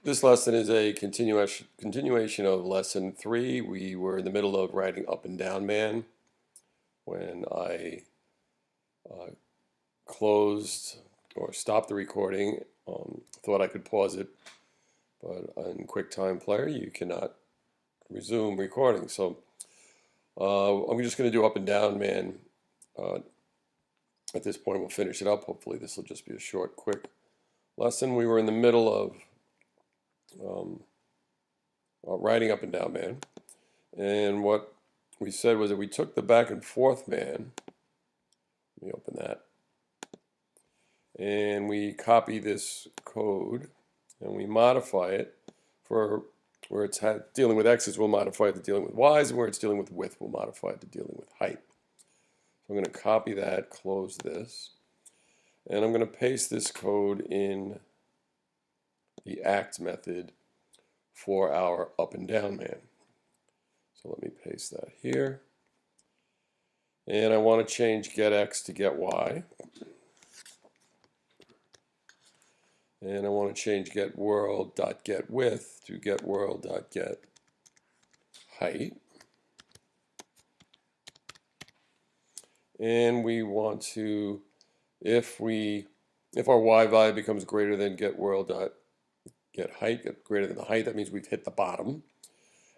This lesson is a continuation of lesson 3. We were in the middle of writing Up and Down Man when I closed or stopped the recording. Thought I could pause it, but in QuickTime Player you cannot resume recording. So I'm just going to do Up and Down Man. At this point we'll finish it up. Hopefully this will just be a short, quick lesson. We were in the middle of writing Up and Down Man, and what we said was that we took the back and forth man, let me open that, and we copy this code and we modify it for where it's dealing with x's, we'll modify it to dealing with y's, and where it's dealing with width, we'll modify it to dealing with height. So I'm going to copy that, close this, and I'm going to paste this code in the act method for our Up and Down Man. So let me paste that here. And I want to change getX to getY. And I want to change getWorld.getWidth to getWorld.getHeight. And we want to, if our Y value becomes greater than getWorld.getHeight, greater than the height, that means we've hit the bottom,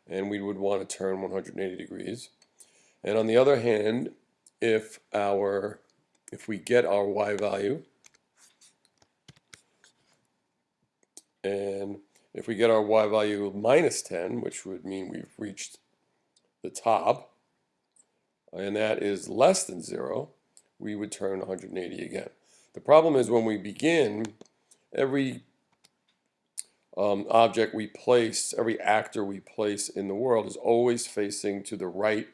and we would want to turn 180 degrees. And on the other hand, if we get our Y value, and if we get our Y value minus 10, which would mean we've reached the top, and that is less than 0, we would turn 180 again. The problem is when we begin, every object we place, every actor we place in the world is always facing to the right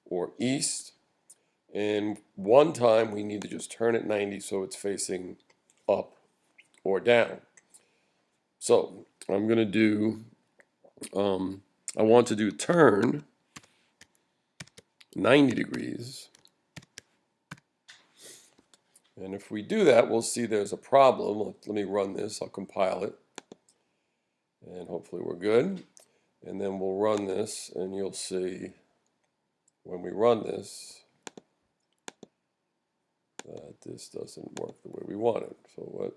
or east, and one time we need to just turn it 90 so it's facing up or down. So I'm going to do, I want to do turn 90 degrees, and if we do that we'll see there's a problem. Let me run this, I'll compile it, and hopefully we're good. And then we'll run this, and you'll see when we run this that this doesn't work the way we want it. So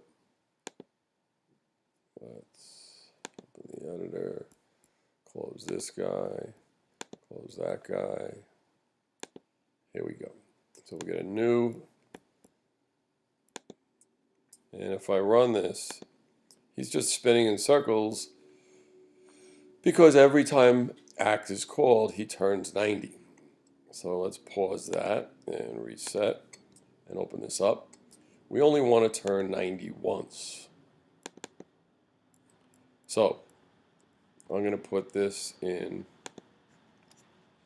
let's open the editor, close this guy, close that guy. Here we go. So we get a new, and if I run this, he's just spinning in circles because every time act is called, he turns 90. So let's pause that and reset and open this up. We only want to turn 90 once. So I'm going to put this in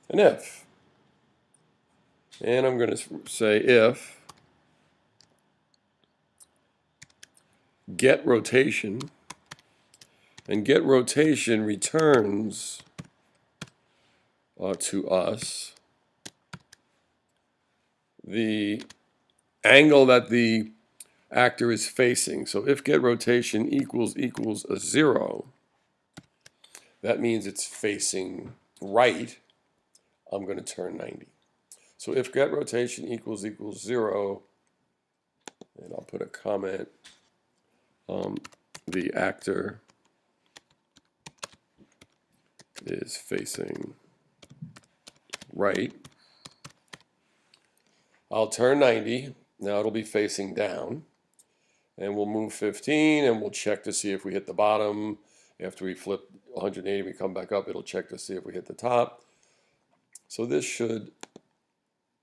an if. And I'm going to say if get rotation, and get rotation returns to us the angle that the actor is facing. So if get rotation equals a 0, that means it's facing right. I'm going to turn 90. So if get rotation equals 0, and I'll put a comment, the actor is facing right, I'll turn 90. Now it'll be facing down, and we'll move 15, and we'll check to see if we hit the bottom. After we flip 180, we come back up, it'll check to see if we hit the top. So this should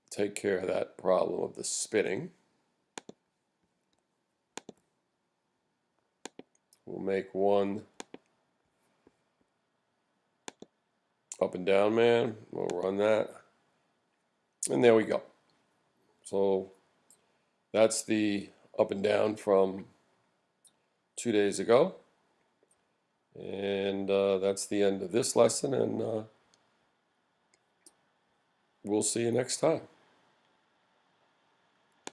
take care of that problem of the spinning. We'll make one Up and Down Man. We'll run that. And there we go. So that's the Up and Down from 2 days ago. And that's the end of this lesson, and we'll see you next time.